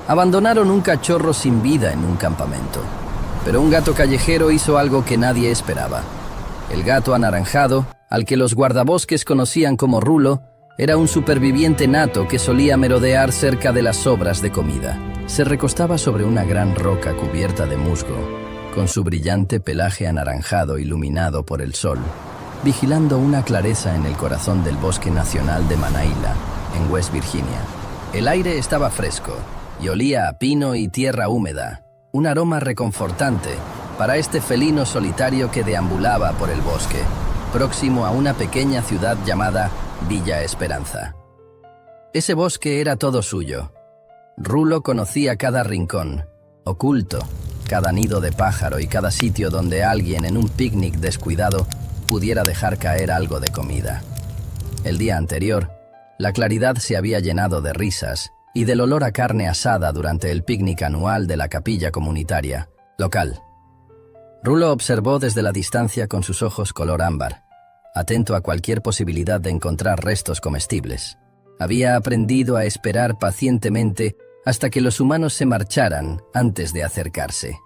Abandonaron un cachorro sin vida en un campamento, pero un gato callejero hizo algo que nadie esperaba. El gato anaranjado, al que los guardabosques conocían como Rulo, era un superviviente nato que solía merodear cerca de las sobras de comida. Se recostaba sobre una gran roca cubierta de musgo, con su brillante pelaje anaranjado iluminado por el sol, vigilando una clareza en el corazón del Bosque Nacional de Manaíla, en West Virginia. El aire estaba fresco y olía a pino y tierra húmeda, un aroma reconfortante para este felino solitario que deambulaba por el bosque, próximo a una pequeña ciudad llamada Villa Esperanza. Ese bosque era todo suyo. Rulo conocía cada rincón, oculto, cada nido de pájaro y cada sitio donde alguien en un picnic descuidado pudiera dejar caer algo de comida. El día anterior, la claridad se había llenado de risas y del olor a carne asada durante el picnic anual de la capilla comunitaria, local. Rulo observó desde la distancia con sus ojos color ámbar, atento a cualquier posibilidad de encontrar restos comestibles. Había aprendido a esperar pacientemente hasta que los humanos se marcharan antes de acercarse.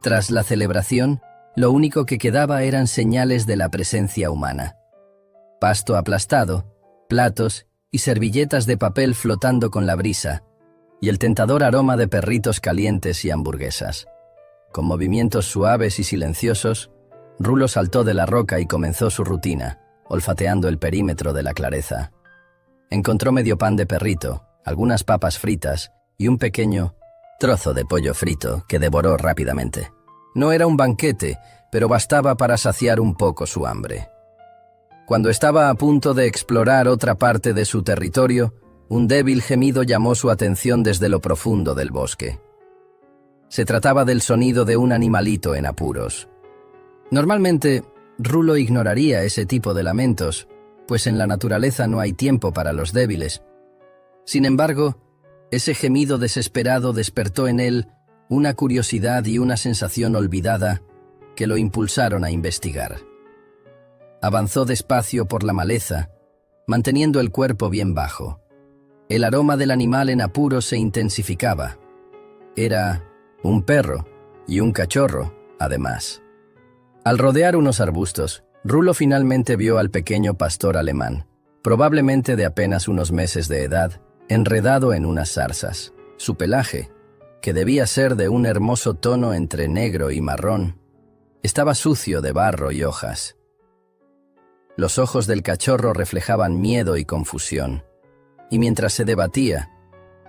Tras la celebración, lo único que quedaba eran señales de la presencia humana. Pasto aplastado, platos y servilletas de papel flotando con la brisa, y el tentador aroma de perritos calientes y hamburguesas. Con movimientos suaves y silenciosos, Rulo saltó de la roca y comenzó su rutina, olfateando el perímetro de la clareza. Encontró medio pan de perrito, algunas papas fritas y un pequeño trozo de pollo frito que devoró rápidamente. No era un banquete, pero bastaba para saciar un poco su hambre. Cuando estaba a punto de explorar otra parte de su territorio, un débil gemido llamó su atención desde lo profundo del bosque. Se trataba del sonido de un animalito en apuros. Normalmente, Rulo ignoraría ese tipo de lamentos, pues en la naturaleza no hay tiempo para los débiles. Sin embargo, ese gemido desesperado despertó en él una curiosidad y una sensación olvidada que lo impulsaron a investigar. Avanzó despacio por la maleza, manteniendo el cuerpo bien bajo. El aroma del animal en apuros se intensificaba. Era un perro y un cachorro, además. Al rodear unos arbustos, Rulo finalmente vio al pequeño pastor alemán, probablemente de apenas unos meses de edad, enredado en unas zarzas. Su pelaje, que debía ser de un hermoso tono entre negro y marrón, estaba sucio de barro y hojas. Los ojos del cachorro reflejaban miedo y confusión, y mientras se debatía,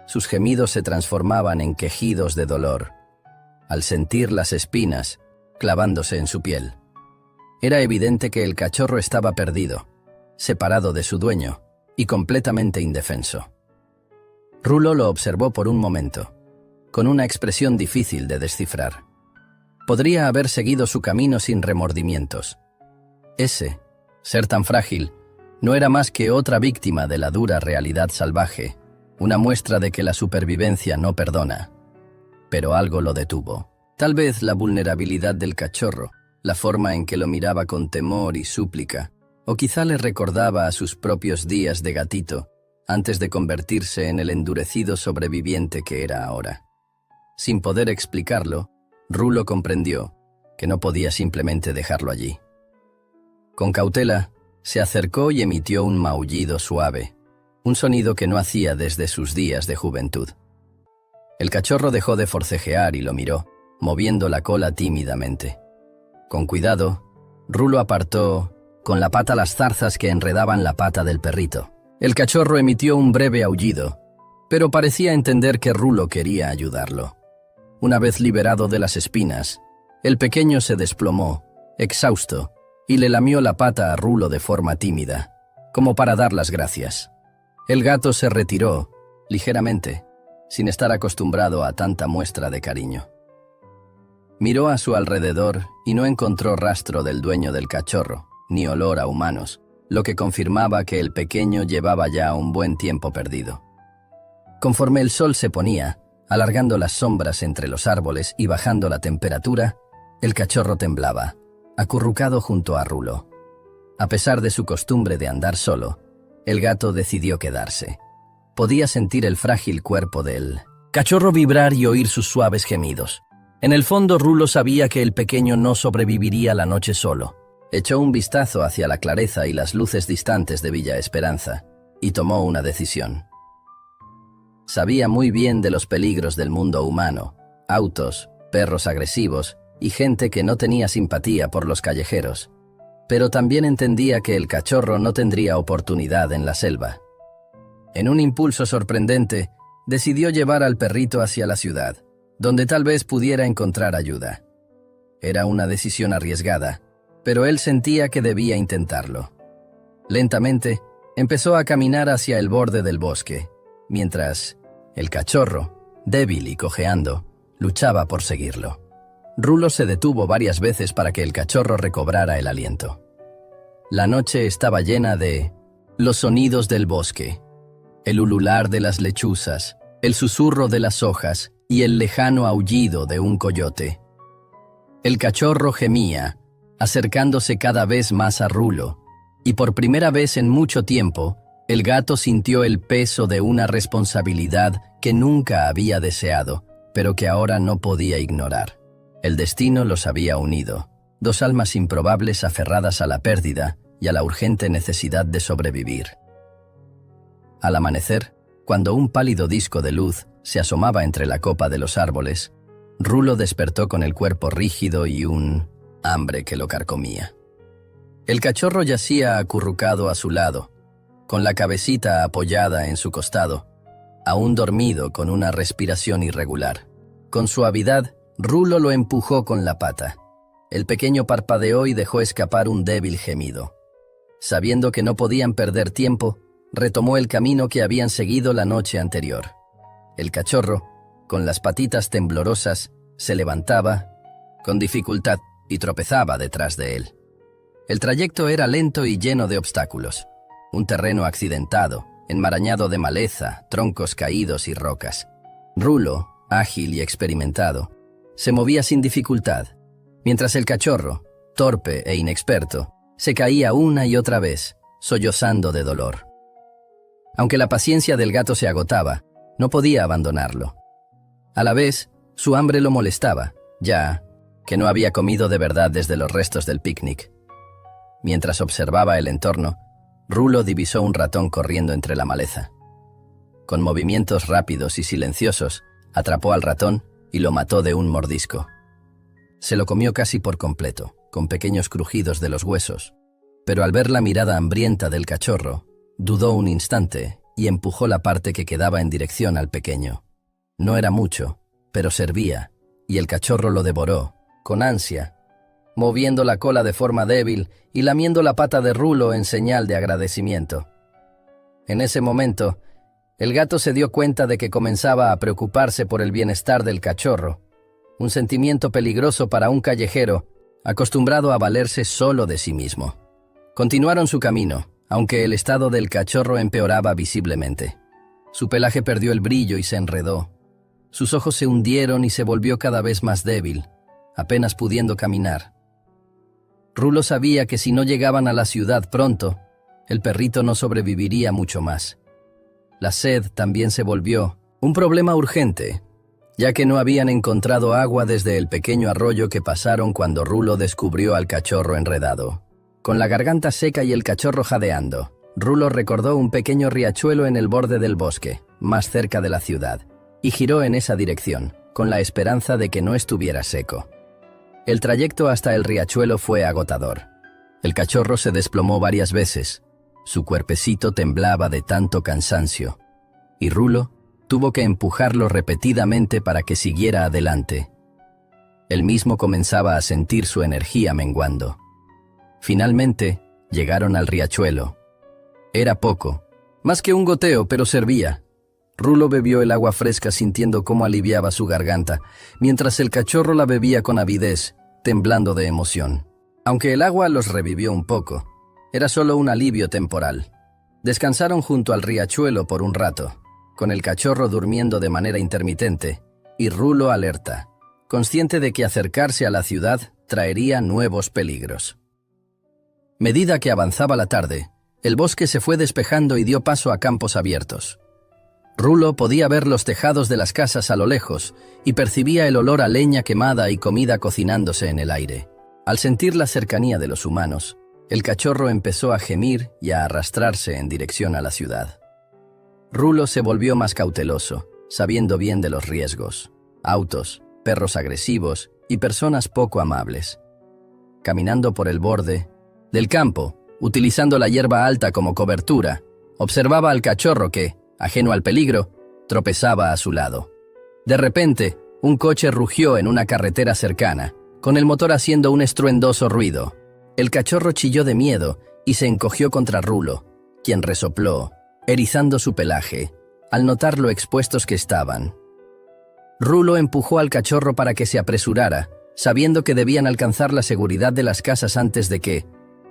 sus gemidos se transformaban en quejidos de dolor, al sentir las espinas clavándose en su piel. Era evidente que el cachorro estaba perdido, separado de su dueño y completamente indefenso. Rulo lo observó por un momento, con una expresión difícil de descifrar. Podría haber seguido su camino sin remordimientos. Ese, ser tan frágil, no era más que otra víctima de la dura realidad salvaje, una muestra de que la supervivencia no perdona. Pero algo lo detuvo. Tal vez la vulnerabilidad del cachorro, la forma en que lo miraba con temor y súplica, o quizá le recordaba a sus propios días de gatito, antes de convertirse en el endurecido sobreviviente que era ahora. Sin poder explicarlo, Rulo comprendió que no podía simplemente dejarlo allí. Con cautela, se acercó y emitió un maullido suave, un sonido que no hacía desde sus días de juventud. El cachorro dejó de forcejear y lo miró, moviendo la cola tímidamente. Con cuidado, Rulo apartó con la pata las zarzas que enredaban la pata del perrito. El cachorro emitió un breve aullido, pero parecía entender que Rulo quería ayudarlo. Una vez liberado de las espinas, el pequeño se desplomó, exhausto, y le lamió la pata a Rulo de forma tímida, como para dar las gracias. El gato se retiró, ligeramente, sin estar acostumbrado a tanta muestra de cariño. Miró a su alrededor y no encontró rastro del dueño del cachorro, ni olor a humanos, lo que confirmaba que el pequeño llevaba ya un buen tiempo perdido. Conforme el sol se ponía, alargando las sombras entre los árboles y bajando la temperatura, el cachorro temblaba, acurrucado junto a Rulo. A pesar de su costumbre de andar solo, el gato decidió quedarse. Podía sentir el frágil cuerpo del Cachorro vibrar y oír sus suaves gemidos. En el fondo, Rulo sabía que el pequeño no sobreviviría la noche solo. Echó un vistazo hacia la clareza y las luces distantes de Villa Esperanza y tomó una decisión. Sabía muy bien de los peligros del mundo humano: autos, perros agresivos y gente que no tenía simpatía por los callejeros. Pero también entendía que el cachorro no tendría oportunidad en la selva. En un impulso sorprendente, decidió llevar al perrito hacia la ciudad, donde tal vez pudiera encontrar ayuda. Era una decisión arriesgada, pero él sentía que debía intentarlo. Lentamente, empezó a caminar hacia el borde del bosque, mientras el cachorro, débil y cojeando, luchaba por seguirlo. Rulo se detuvo varias veces para que el cachorro recobrara el aliento. La noche estaba llena de los sonidos del bosque, el ulular de las lechuzas, el susurro de las hojas y el lejano aullido de un coyote. El cachorro gemía, acercándose cada vez más a Rulo, y por primera vez en mucho tiempo, el gato sintió el peso de una responsabilidad que nunca había deseado, pero que ahora no podía ignorar. El destino los había unido, dos almas improbables aferradas a la pérdida y a la urgente necesidad de sobrevivir. Al amanecer, cuando un pálido disco de luz se asomaba entre la copa de los árboles, Rulo despertó con el cuerpo rígido y un hambre que lo carcomía. El cachorro yacía acurrucado a su lado, con la cabecita apoyada en su costado, aún dormido con una respiración irregular. Con suavidad, Rulo lo empujó con la pata. El pequeño parpadeó y dejó escapar un débil gemido. Sabiendo que no podían perder tiempo, retomó el camino que habían seguido la noche anterior. El cachorro, con las patitas temblorosas, se levantaba con dificultad y tropezaba detrás de él. El trayecto era lento y lleno de obstáculos. Un terreno accidentado, enmarañado de maleza, troncos caídos y rocas. Rulo, ágil y experimentado, se movía sin dificultad, mientras el cachorro, torpe e inexperto, se caía una y otra vez, sollozando de dolor. Aunque la paciencia del gato se agotaba, no podía abandonarlo. A la vez, su hambre lo molestaba, ya que no había comido de verdad desde los restos del picnic. Mientras observaba el entorno, Rulo divisó un ratón corriendo entre la maleza. Con movimientos rápidos y silenciosos, atrapó al ratón y lo mató de un mordisco. Se lo comió casi por completo, con pequeños crujidos de los huesos, pero al ver la mirada hambrienta del cachorro, dudó un instante y empujó la parte que quedaba en dirección al pequeño. No era mucho, pero servía, y el cachorro lo devoró, con ansia, moviendo la cola de forma débil y lamiendo la pata de Rulo en señal de agradecimiento. En ese momento, el gato se dio cuenta de que comenzaba a preocuparse por el bienestar del cachorro, un sentimiento peligroso para un callejero acostumbrado a valerse solo de sí mismo. Continuaron su camino, aunque el estado del cachorro empeoraba visiblemente. Su pelaje perdió el brillo y se enredó. Sus ojos se hundieron y se volvió cada vez más débil, apenas pudiendo caminar. Rulo sabía que si no llegaban a la ciudad pronto, el perrito no sobreviviría mucho más. La sed también se volvió un problema urgente, ya que no habían encontrado agua desde el pequeño arroyo que pasaron cuando Rulo descubrió al cachorro enredado. Con la garganta seca y el cachorro jadeando, Rulo recordó un pequeño riachuelo en el borde del bosque, más cerca de la ciudad, y giró en esa dirección, con la esperanza de que no estuviera seco. El trayecto hasta el riachuelo fue agotador. El cachorro se desplomó varias veces. Su cuerpecito temblaba de tanto cansancio, y Rulo tuvo que empujarlo repetidamente para que siguiera adelante. Él mismo comenzaba a sentir su energía menguando. Finalmente, llegaron al riachuelo. Era poco, más que un goteo, pero servía. Rulo bebió el agua fresca sintiendo cómo aliviaba su garganta, mientras el cachorro la bebía con avidez, temblando de emoción. Aunque el agua los revivió un poco, era solo un alivio temporal. Descansaron junto al riachuelo por un rato, con el cachorro durmiendo de manera intermitente, y Rulo alerta, consciente de que acercarse a la ciudad traería nuevos peligros. Medida que avanzaba la tarde, el bosque se fue despejando y dio paso a campos abiertos. Rulo podía ver los tejados de las casas a lo lejos y percibía el olor a leña quemada y comida cocinándose en el aire. Al sentir la cercanía de los humanos, el cachorro empezó a gemir y a arrastrarse en dirección a la ciudad. Rulo se volvió más cauteloso, sabiendo bien de los riesgos: autos, perros agresivos y personas poco amables. Caminando por el borde del campo, utilizando la hierba alta como cobertura, observaba al cachorro que, ajeno al peligro, tropezaba a su lado. De repente, un coche rugió en una carretera cercana, con el motor haciendo un estruendoso ruido. El cachorro chilló de miedo y se encogió contra Rulo, quien resopló, erizando su pelaje, al notar lo expuestos que estaban. Rulo empujó al cachorro para que se apresurara, sabiendo que debían alcanzar la seguridad de las casas antes de que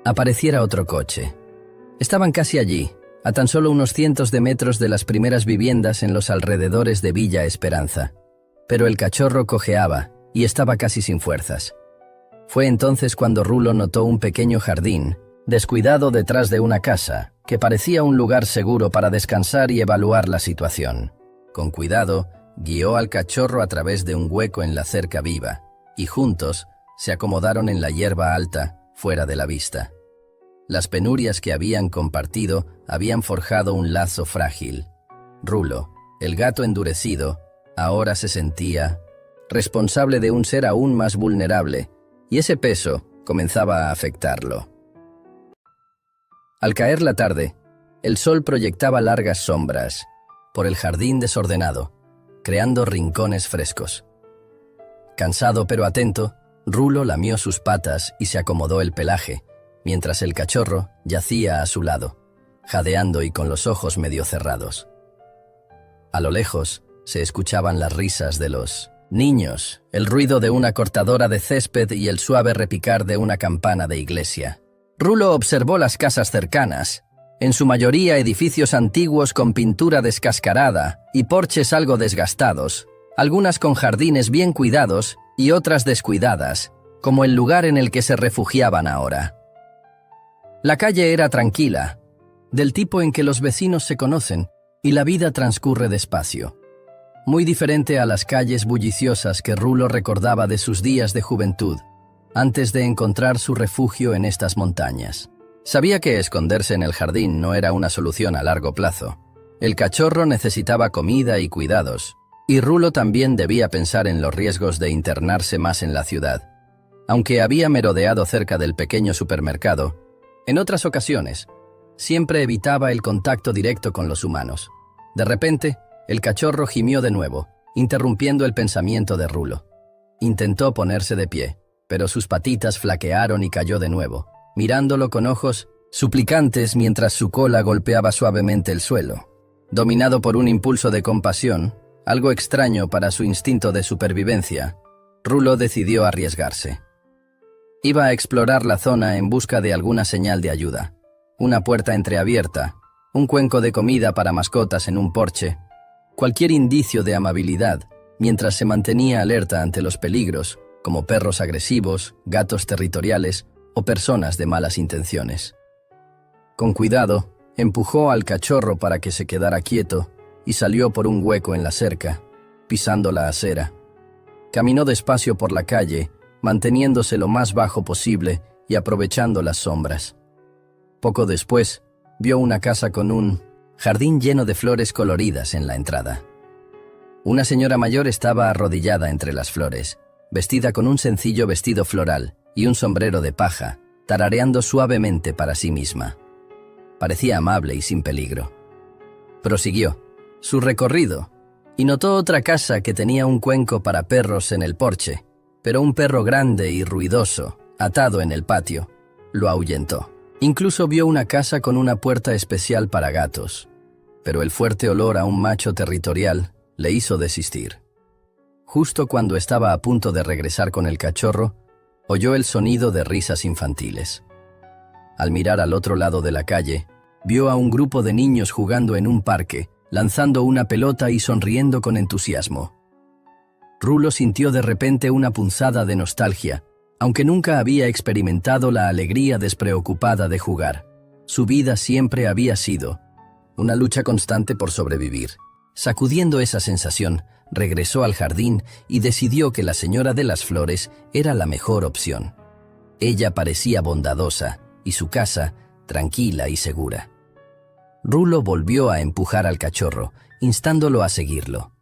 apareciera otro coche. Estaban casi allí, a tan solo unos cientos de metros de las primeras viviendas en los alrededores de Villa Esperanza. Pero el cachorro cojeaba y estaba casi sin fuerzas. Fue entonces cuando Rulo notó un pequeño jardín, descuidado detrás de una casa, que parecía un lugar seguro para descansar y evaluar la situación. Con cuidado, guió al cachorro a través de un hueco en la cerca viva, y juntos se acomodaron en la hierba alta, fuera de la vista. Las penurias que habían compartido habían forjado un lazo frágil. Rulo, el gato endurecido, ahora se sentía responsable de un ser aún más vulnerable, y ese peso comenzaba a afectarlo. Al caer la tarde, el sol proyectaba largas sombras por el jardín desordenado, creando rincones frescos. Cansado pero atento, Rulo lamió sus patas y se acomodó el pelaje, mientras el cachorro yacía a su lado, jadeando y con los ojos medio cerrados. A lo lejos se escuchaban las risas de los niños, el ruido de una cortadora de césped y el suave repicar de una campana de iglesia. Rulo observó las casas cercanas, en su mayoría edificios antiguos con pintura descascarada y porches algo desgastados, algunas con jardines bien cuidados y otras descuidadas, como el lugar en el que se refugiaban ahora. La calle era tranquila, del tipo en que los vecinos se conocen y la vida transcurre despacio. Muy diferente a las calles bulliciosas que Rulo recordaba de sus días de juventud, antes de encontrar su refugio en estas montañas. Sabía que esconderse en el jardín no era una solución a largo plazo. El cachorro necesitaba comida y cuidados, y Rulo también debía pensar en los riesgos de internarse más en la ciudad. Aunque había merodeado cerca del pequeño supermercado, en otras ocasiones, siempre evitaba el contacto directo con los humanos. De repente, el cachorro gimió de nuevo, interrumpiendo el pensamiento de Rulo. Intentó ponerse de pie, pero sus patitas flaquearon y cayó de nuevo, mirándolo con ojos suplicantes mientras su cola golpeaba suavemente el suelo. Dominado por un impulso de compasión, algo extraño para su instinto de supervivencia, Rulo decidió arriesgarse. Iba a explorar la zona en busca de alguna señal de ayuda. Una puerta entreabierta, un cuenco de comida para mascotas en un porche, cualquier indicio de amabilidad, mientras se mantenía alerta ante los peligros, como perros agresivos, gatos territoriales o personas de malas intenciones. Con cuidado, empujó al cachorro para que se quedara quieto y salió por un hueco en la cerca, pisando la acera. Caminó despacio por la calle, manteniéndose lo más bajo posible y aprovechando las sombras. Poco después, vio una casa con un jardín lleno de flores coloridas en la entrada. Una señora mayor estaba arrodillada entre las flores, vestida con un sencillo vestido floral y un sombrero de paja, tarareando suavemente para sí misma. Parecía amable y sin peligro. Prosiguió su recorrido y notó otra casa que tenía un cuenco para perros en el porche, pero un perro grande y ruidoso, atado en el patio, lo ahuyentó. Incluso vio una casa con una puerta especial para gatos, pero el fuerte olor a un macho territorial le hizo desistir. Justo cuando estaba a punto de regresar con el cachorro, oyó el sonido de risas infantiles. Al mirar al otro lado de la calle, vio a un grupo de niños jugando en un parque, lanzando una pelota y sonriendo con entusiasmo. Rulo sintió de repente una punzada de nostalgia, aunque nunca había experimentado la alegría despreocupada de jugar. Su vida siempre había sido una lucha constante por sobrevivir. Sacudiendo esa sensación, regresó al jardín y decidió que la señora de las flores era la mejor opción. Ella parecía bondadosa y su casa tranquila y segura. Rulo volvió a empujar al cachorro, instándolo a seguirlo.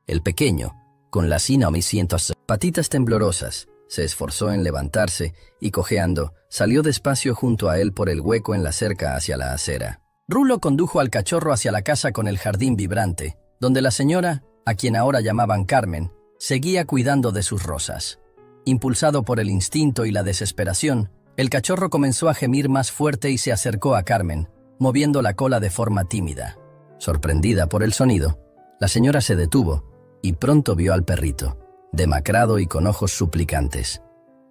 El pequeño, con las inaumiscientas patitas temblorosas, se esforzó en levantarse y, cojeando, salió despacio junto a él por el hueco en la cerca hacia la acera. Rulo condujo al cachorro hacia la casa con el jardín vibrante, donde la señora, a quien ahora llamaban Carmen, seguía cuidando de sus rosas. Impulsado por el instinto y la desesperación, el cachorro comenzó a gemir más fuerte y se acercó a Carmen, moviendo la cola de forma tímida. Sorprendida por el sonido, la señora se detuvo y pronto vio al perrito, demacrado y con ojos suplicantes.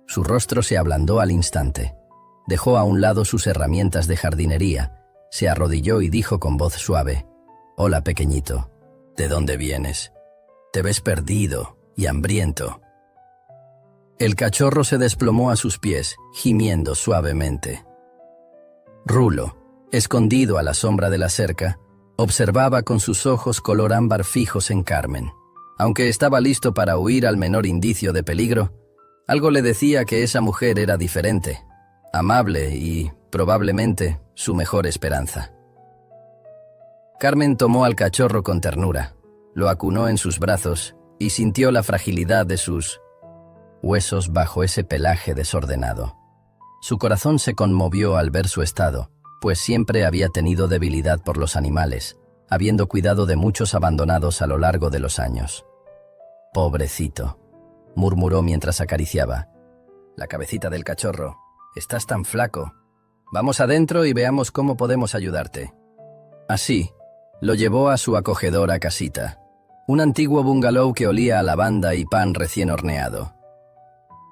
Su rostro se ablandó al instante. Dejó a un lado sus herramientas de jardinería, se arrodilló y dijo con voz suave: «Hola, pequeñito. ¿De dónde vienes? Te ves perdido y hambriento». El cachorro se desplomó a sus pies, gimiendo suavemente. Rulo, escondido a la sombra de la cerca, observaba con sus ojos color ámbar fijos en Carmen. Aunque estaba listo para huir al menor indicio de peligro, algo le decía que esa mujer era diferente, amable y, probablemente, su mejor esperanza. Carmen tomó al cachorro con ternura, lo acunó en sus brazos y sintió la fragilidad de sus huesos bajo ese pelaje desordenado. Su corazón se conmovió al ver su estado, pues siempre había tenido debilidad por los animales, habiendo cuidado de muchos abandonados a lo largo de los años. «Pobrecito», murmuró mientras acariciaba la cabecita del cachorro. «Estás tan flaco. Vamos adentro y veamos cómo podemos ayudarte». Así, lo llevó a su acogedora casita, un antiguo bungalow que olía a lavanda y pan recién horneado.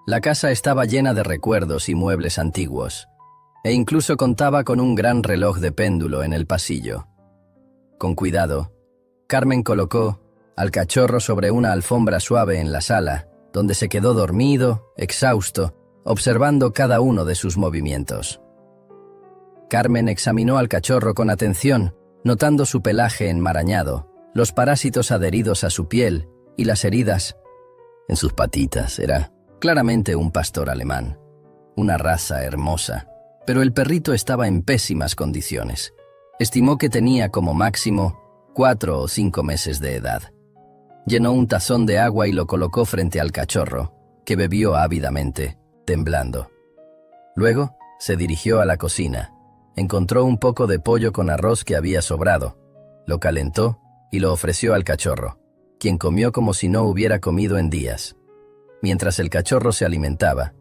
La casa estaba llena de recuerdos y muebles antiguos, e incluso contaba con un gran reloj de péndulo en el pasillo. Con cuidado, Carmen colocó al cachorro sobre una alfombra suave en la sala, donde se quedó dormido, exhausto, observando cada uno de sus movimientos. Carmen examinó al cachorro con atención, notando su pelaje enmarañado, los parásitos adheridos a su piel y las heridas en sus patitas. Era claramente un pastor alemán, una raza hermosa, pero el perrito estaba en pésimas condiciones. Estimó que tenía como máximo 4 o 5 meses de edad. Llenó un tazón de agua y lo colocó frente al cachorro, que bebió ávidamente, temblando. Luego se dirigió a la cocina. Encontró un poco de pollo con arroz que había sobrado. Lo calentó y lo ofreció al cachorro, quien comió como si no hubiera comido en días. Mientras el cachorro se alimentaba,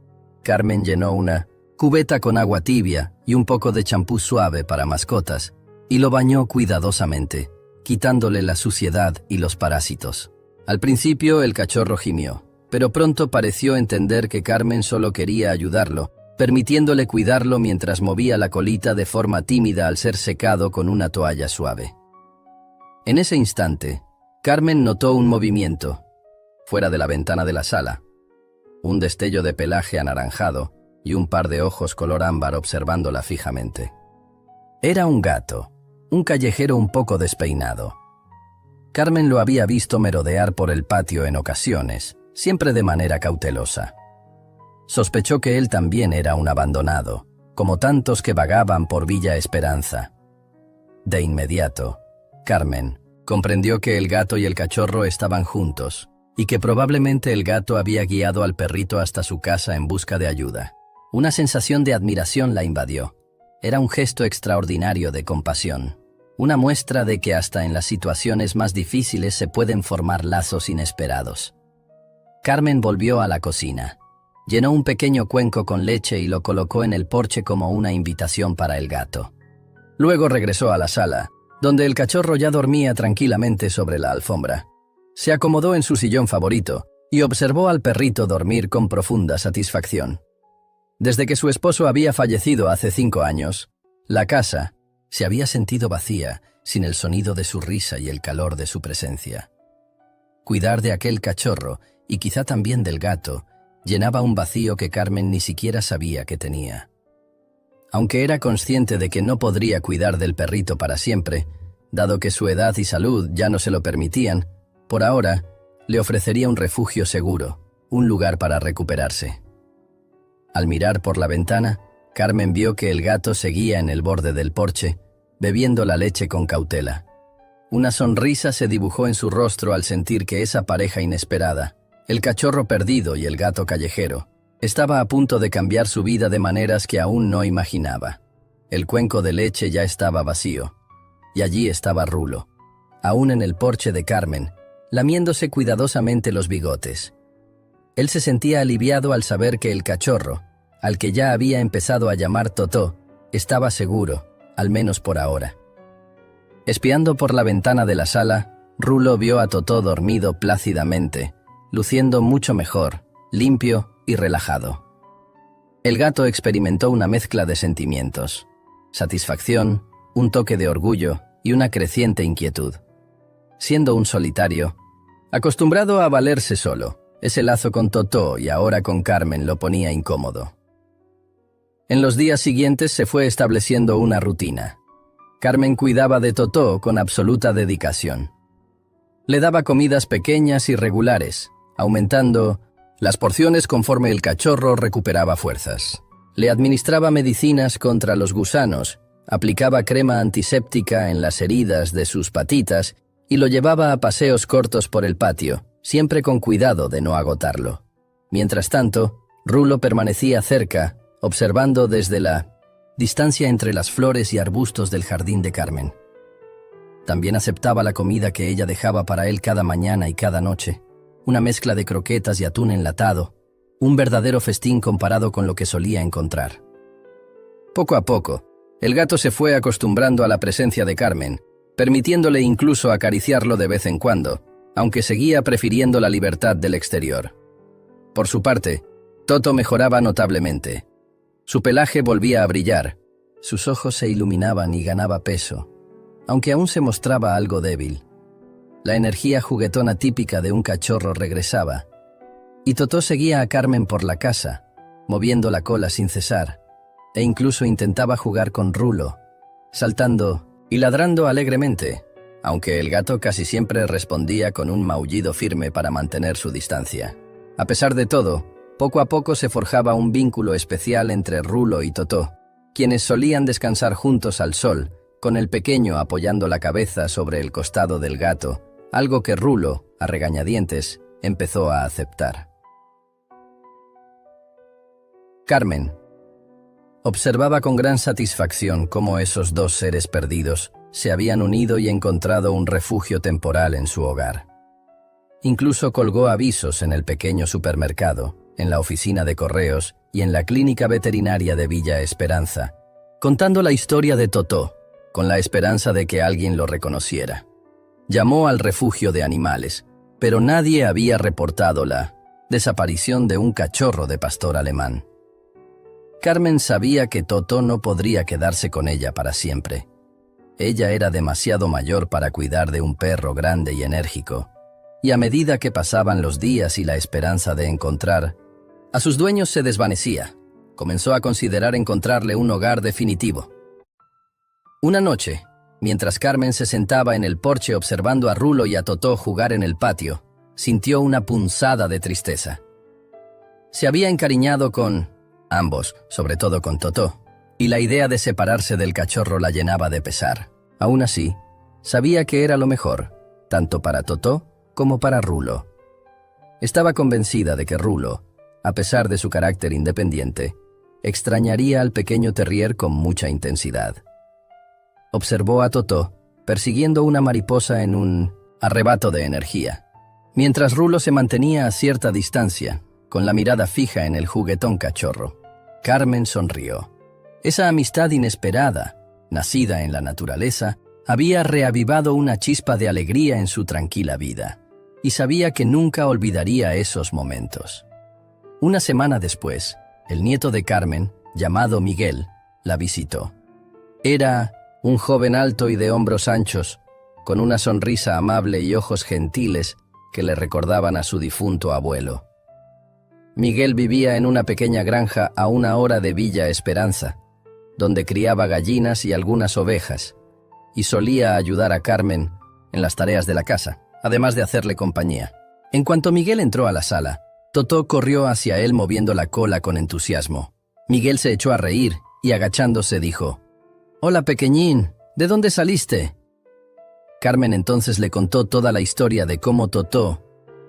Carmen llenó una cubeta con agua tibia y un poco de champú suave para mascotas y lo bañó cuidadosamente, quitándole la suciedad y los parásitos. Al principio el cachorro gimió, pero pronto pareció entender que Carmen solo quería ayudarlo, permitiéndole cuidarlo mientras movía la colita de forma tímida al ser secado con una toalla suave. En ese instante, Carmen notó un movimiento fuera de la ventana de la sala, un destello de pelaje anaranjado y un par de ojos color ámbar observándola fijamente. Era un gato, un callejero un poco despeinado. Carmen lo había visto merodear por el patio en ocasiones, siempre de manera cautelosa. Sospechó que él también era un abandonado, como tantos que vagaban por Villa Esperanza. De inmediato, Carmen comprendió que el gato y el cachorro estaban juntos, y que probablemente el gato había guiado al perrito hasta su casa en busca de ayuda. Una sensación de admiración la invadió. Era un gesto extraordinario de compasión, una muestra de que hasta en las situaciones más difíciles se pueden formar lazos inesperados. Carmen volvió a la cocina. Llenó un pequeño cuenco con leche y lo colocó en el porche como una invitación para el gato. Luego regresó a la sala, donde el cachorro ya dormía tranquilamente sobre la alfombra. Se acomodó en su sillón favorito y observó al perrito dormir con profunda satisfacción. Desde que su esposo había fallecido hace 5 años, la casa se había sentido vacía, sin el sonido de su risa y el calor de su presencia. Cuidar de aquel cachorro, y quizá también del gato, llenaba un vacío que Carmen ni siquiera sabía que tenía. Aunque era consciente de que no podría cuidar del perrito para siempre, dado que su edad y salud ya no se lo permitían, por ahora le ofrecería un refugio seguro, un lugar para recuperarse. Al mirar por la ventana, Carmen vio que el gato seguía en el borde del porche, bebiendo la leche con cautela. Una sonrisa se dibujó en su rostro al sentir que esa pareja inesperada, el cachorro perdido y el gato callejero, estaba a punto de cambiar su vida de maneras que aún no imaginaba. El cuenco de leche ya estaba vacío, y allí estaba Rulo, aún en el porche de Carmen, lamiéndose cuidadosamente los bigotes. Él se sentía aliviado al saber que el cachorro, al que ya había empezado a llamar Totó, estaba seguro, al menos por ahora. Espiando por la ventana de la sala, Rulo vio a Totó dormido plácidamente, luciendo mucho mejor, limpio y relajado. El gato experimentó una mezcla de sentimientos: satisfacción, un toque de orgullo y una creciente inquietud. Siendo un solitario, acostumbrado a valerse solo, ese lazo con Totó y ahora con Carmen lo ponía incómodo. En los días siguientes se fue estableciendo una rutina. Carmen cuidaba de Totó con absoluta dedicación. Le daba comidas pequeñas y regulares, aumentando las porciones conforme el cachorro recuperaba fuerzas. Le administraba medicinas contra los gusanos, aplicaba crema antiséptica en las heridas de sus patitas y lo llevaba a paseos cortos por el patio, siempre con cuidado de no agotarlo. Mientras tanto, Rulo permanecía cerca, observando desde la distancia entre las flores y arbustos del jardín de Carmen. También aceptaba la comida que ella dejaba para él cada mañana y cada noche, una mezcla de croquetas y atún enlatado, un verdadero festín comparado con lo que solía encontrar. Poco a poco, el gato se fue acostumbrando a la presencia de Carmen, permitiéndole incluso acariciarlo de vez en cuando, aunque seguía prefiriendo la libertad del exterior. Por su parte, Toto mejoraba notablemente. Su pelaje volvía a brillar, sus ojos se iluminaban y ganaba peso, aunque aún se mostraba algo débil. La energía juguetona típica de un cachorro regresaba, y Totó seguía a Carmen por la casa, moviendo la cola sin cesar, e incluso intentaba jugar con Rulo, saltando y ladrando alegremente, aunque el gato casi siempre respondía con un maullido firme para mantener su distancia. A pesar de todo, poco a poco se forjaba un vínculo especial entre Rulo y Totó, quienes solían descansar juntos al sol, con el pequeño apoyando la cabeza sobre el costado del gato, algo que Rulo, a regañadientes, empezó a aceptar. Carmen observaba con gran satisfacción cómo esos dos seres perdidos se habían unido y encontrado un refugio temporal en su hogar. Incluso colgó avisos en el pequeño supermercado, en la oficina de correos y en la clínica veterinaria de Villa Esperanza, contando la historia de Totó, con la esperanza de que alguien lo reconociera. Llamó al refugio de animales, pero nadie había reportado la desaparición de un cachorro de pastor alemán. Carmen sabía que Totó no podría quedarse con ella para siempre. Ella era demasiado mayor para cuidar de un perro grande y enérgico, y a medida que pasaban los días y la esperanza de encontrar a sus dueños se desvanecía, comenzó a considerar encontrarle un hogar definitivo. Una noche, mientras Carmen se sentaba en el porche observando a Rulo y a Totó jugar en el patio, sintió una punzada de tristeza. Se había encariñado con ambos, sobre todo con Totó, y la idea de separarse del cachorro la llenaba de pesar. Aún así, sabía que era lo mejor, tanto para Totó como para Rulo. Estaba convencida de que Rulo, a pesar de su carácter independiente, extrañaría al pequeño terrier con mucha intensidad. Observó a Totó persiguiendo una mariposa en un arrebato de energía, mientras Rulo se mantenía a cierta distancia, con la mirada fija en el juguetón cachorro. Carmen sonrió. Esa amistad inesperada, nacida en la naturaleza, había reavivado una chispa de alegría en su tranquila vida, y sabía que nunca olvidaría esos momentos. Una semana después, el nieto de Carmen, llamado Miguel, la visitó. Era un joven alto y de hombros anchos, con una sonrisa amable y ojos gentiles que le recordaban a su difunto abuelo. Miguel vivía en una pequeña granja a 1 hora de Villa Esperanza, donde criaba gallinas y algunas ovejas, y solía ayudar a Carmen en las tareas de la casa, además de hacerle compañía. En cuanto Miguel entró a la sala, Totó corrió hacia él moviendo la cola con entusiasmo. Miguel se echó a reír y agachándose dijo: «Hola, pequeñín, ¿de dónde saliste?». Carmen entonces le contó toda la historia de cómo Totó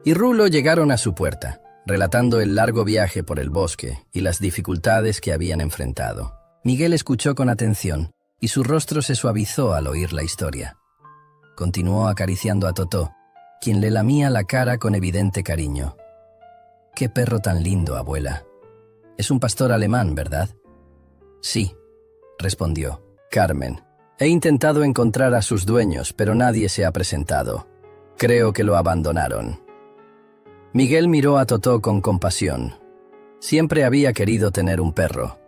y Rulo llegaron a su puerta, relatando el largo viaje por el bosque y las dificultades que habían enfrentado. Miguel escuchó con atención y su rostro se suavizó al oír la historia. Continuó acariciando a Totó, quien le lamía la cara con evidente cariño. «Qué perro tan lindo, abuela. Es un pastor alemán, ¿verdad?». «Sí», respondió Carmen. «He intentado encontrar a sus dueños, pero nadie se ha presentado. Creo que lo abandonaron». Miguel miró a Totó con compasión. Siempre había querido tener un perro,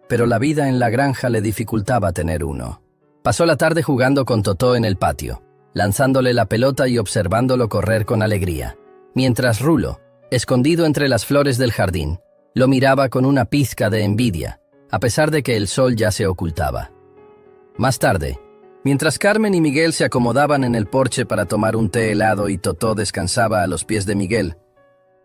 pero la vida en la granja le dificultaba tener uno. Pasó la tarde jugando con Totó en el patio, lanzándole la pelota y observándolo correr con alegría, mientras Rulo, escondido entre las flores del jardín, lo miraba con una pizca de envidia, a pesar de que el sol ya se ocultaba. Más tarde, mientras Carmen y Miguel se acomodaban en el porche para tomar un té helado y Totó descansaba a los pies de Miguel,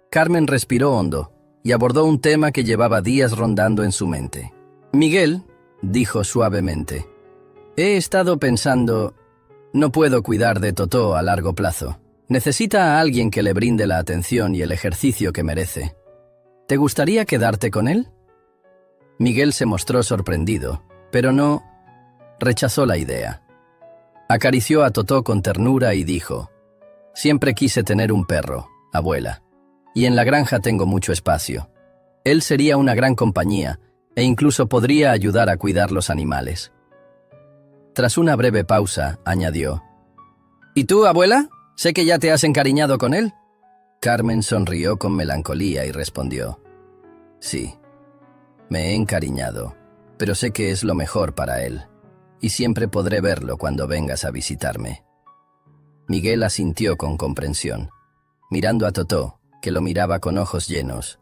Carmen respiró hondo y abordó un tema que llevaba días rondando en su mente. «Miguel», dijo suavemente, «he estado pensando, no puedo cuidar de Totó a largo plazo. Necesita a alguien que le brinde la atención y el ejercicio que merece. ¿Te gustaría quedarte con él?». Miguel se mostró sorprendido, pero no rechazó la idea. Acarició a Totó con ternura y dijo: «Siempre quise tener un perro, abuela, y en la granja tengo mucho espacio. Él sería una gran compañía e incluso podría ayudar a cuidar los animales». Tras una breve pausa, añadió: «¿Y tú, abuela? Sé que ya te has encariñado con él». Carmen sonrió con melancolía y respondió: «Sí, me he encariñado, pero sé que es lo mejor para él, y siempre podré verlo cuando vengas a visitarme». Miguel asintió con comprensión, mirando a Totó, que lo miraba con ojos llenos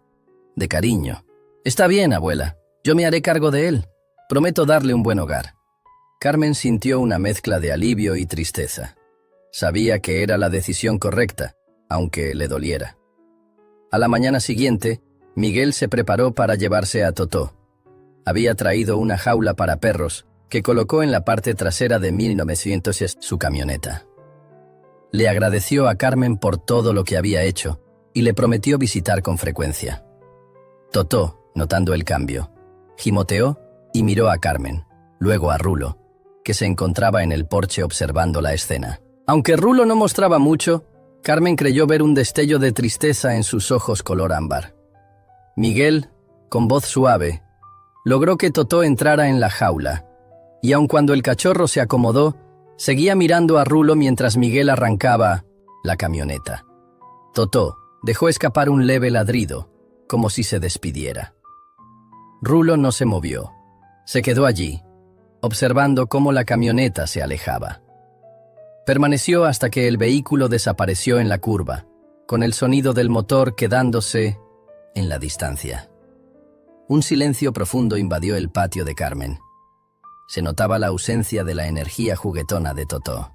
de cariño. «Está bien, abuela, yo me haré cargo de él. Prometo darle un buen hogar». Carmen sintió una mezcla de alivio y tristeza. Sabía que era la decisión correcta, aunque le doliera. A la mañana siguiente, Miguel se preparó para llevarse a Totó. Había traído una jaula para perros que colocó en la parte trasera de 1900 su camioneta. Le agradeció a Carmen por todo lo que había hecho y le prometió visitar con frecuencia. Totó, notando el cambio, gimoteó y miró a Carmen, luego a Rulo, que se encontraba en el porche observando la escena. Aunque Rulo no mostraba mucho, Carmen creyó ver un destello de tristeza en sus ojos color ámbar. Miguel, con voz suave, logró que Totó entrara en la jaula, y aun cuando el cachorro se acomodó, seguía mirando a Rulo mientras Miguel arrancaba la camioneta. Totó dejó escapar un leve ladrido, como si se despidiera. Rulo no se movió. Se quedó allí, observando cómo la camioneta se alejaba. Permaneció hasta que el vehículo desapareció en la curva, con el sonido del motor quedándose en la distancia. Un silencio profundo invadió el patio de Carmen. Se notaba la ausencia de la energía juguetona de Totó.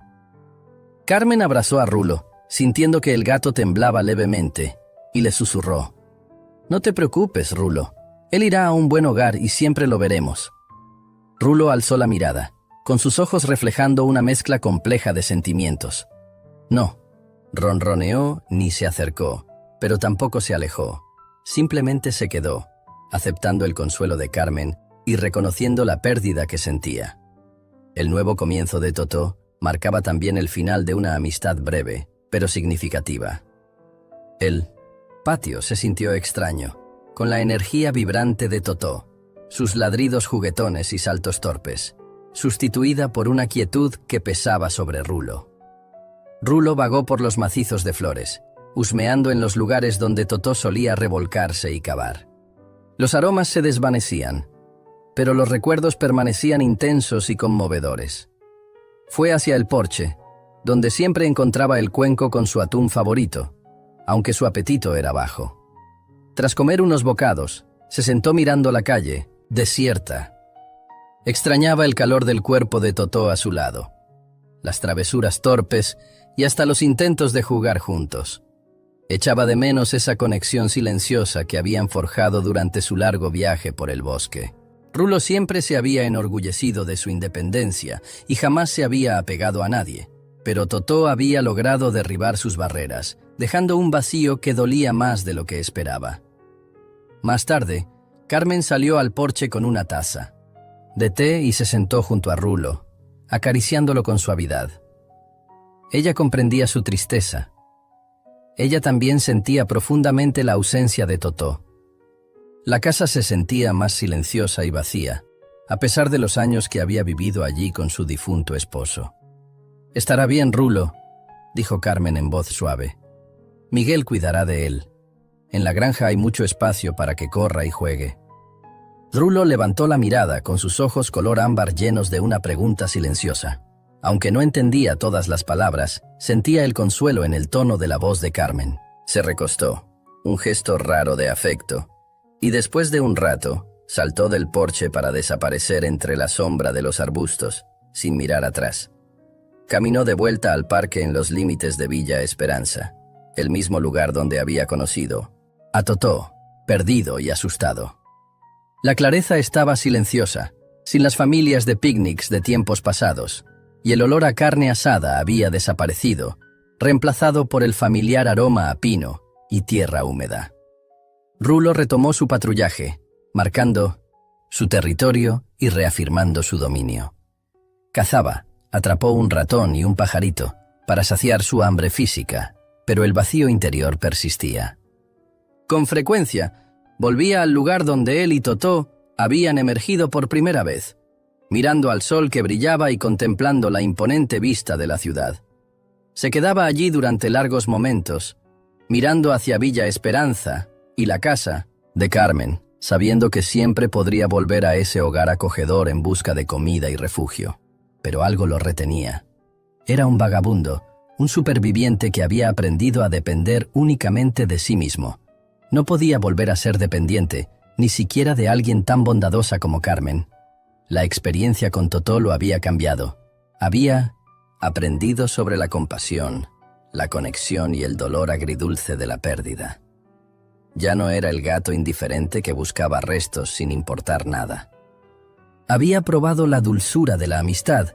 Carmen abrazó a Rulo, sintiendo que el gato temblaba levemente, y le susurró: «No te preocupes, Rulo. Él irá a un buen hogar y siempre lo veremos». Rulo alzó la mirada, con sus ojos reflejando una mezcla compleja de sentimientos. No ronroneó ni se acercó, pero tampoco se alejó. Simplemente se quedó, aceptando el consuelo de Carmen y reconociendo la pérdida que sentía. El nuevo comienzo de Totó marcaba también el final de una amistad breve, pero significativa. El patio se sintió extraño, con la energía vibrante de Totó, sus ladridos juguetones y saltos torpes, sustituida por una quietud que pesaba sobre Rulo. Rulo vagó por los macizos de flores, husmeando en los lugares donde Totó solía revolcarse y cavar. Los aromas se desvanecían, pero los recuerdos permanecían intensos y conmovedores. Fue hacia el porche, donde siempre encontraba el cuenco con su atún favorito, aunque su apetito era bajo. Tras comer unos bocados, se sentó mirando la calle, desierta. Extrañaba el calor del cuerpo de Totó a su lado. las travesuras torpes y hasta los intentos de jugar juntos. Echaba de menos esa conexión silenciosa que habían forjado durante su largo viaje por el bosque. Rulo siempre se había enorgullecido de su independencia y jamás se había apegado a nadie, pero Totó había logrado derribar sus barreras, dejando un vacío que dolía más de lo que esperaba. Más tarde, Carmen salió al porche con una taza de té y se sentó junto a Rulo, acariciándolo con suavidad. Ella comprendía su tristeza. Ella también sentía profundamente la ausencia de Totó. La casa se sentía más silenciosa y vacía, a pesar de los años que había vivido allí con su difunto esposo. «Estará bien, Rulo», dijo Carmen en voz suave. «Miguel cuidará de él. En la granja hay mucho espacio para que corra y juegue». Rulo levantó la mirada con sus ojos color ámbar llenos de una pregunta silenciosa. Aunque no entendía todas las palabras, sentía el consuelo en el tono de la voz de Carmen. Se recostó, un gesto raro de afecto, y después de un rato, saltó del porche para desaparecer entre la sombra de los arbustos, sin mirar atrás. Caminó de vuelta al parque en los límites de Villa Esperanza, el mismo lugar donde había conocido a Totó, perdido y asustado. La clareza estaba silenciosa, sin las familias de picnics de tiempos pasados, y el olor a carne asada había desaparecido, reemplazado por el familiar aroma a pino y tierra húmeda. Rulo retomó su patrullaje, marcando su territorio y reafirmando su dominio. Cazaba, atrapó un ratón y un pajarito para saciar su hambre física, pero el vacío interior persistía. Con frecuencia, volvía al lugar donde él y Totó habían emergido por primera vez, mirando al sol que brillaba y contemplando la imponente vista de la ciudad. Se quedaba allí durante largos momentos, mirando hacia Villa Esperanza y la casa de Carmen, sabiendo que siempre podría volver a ese hogar acogedor en busca de comida y refugio. Pero algo lo retenía. Era un vagabundo, un superviviente que había aprendido a depender únicamente de sí mismo. No podía volver a ser dependiente, ni siquiera de alguien tan bondadosa como Carmen. La experiencia con Totó lo había cambiado. Había aprendido sobre la compasión, la conexión y el dolor agridulce de la pérdida. Ya no era el gato indiferente que buscaba restos sin importar nada. Había probado la dulzura de la amistad,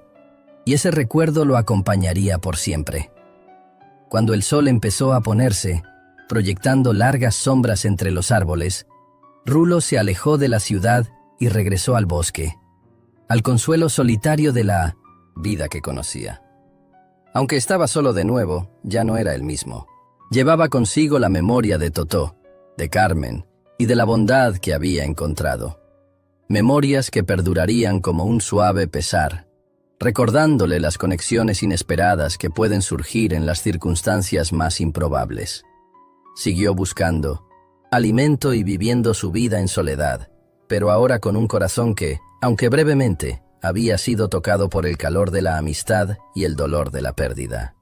y ese recuerdo lo acompañaría por siempre. Cuando el sol empezó a ponerse, proyectando largas sombras entre los árboles, Rulo se alejó de la ciudad y regresó al bosque, al consuelo solitario de la vida que conocía. Aunque estaba solo de nuevo, ya no era el mismo. Llevaba consigo la memoria de Totó, de Carmen y de la bondad que había encontrado. Memorias que perdurarían como un suave pesar, recordándole las conexiones inesperadas que pueden surgir en las circunstancias más improbables. Siguió buscando alimento y viviendo su vida en soledad, pero ahora con un corazón que, aunque brevemente, había sido tocado por el calor de la amistad y el dolor de la pérdida.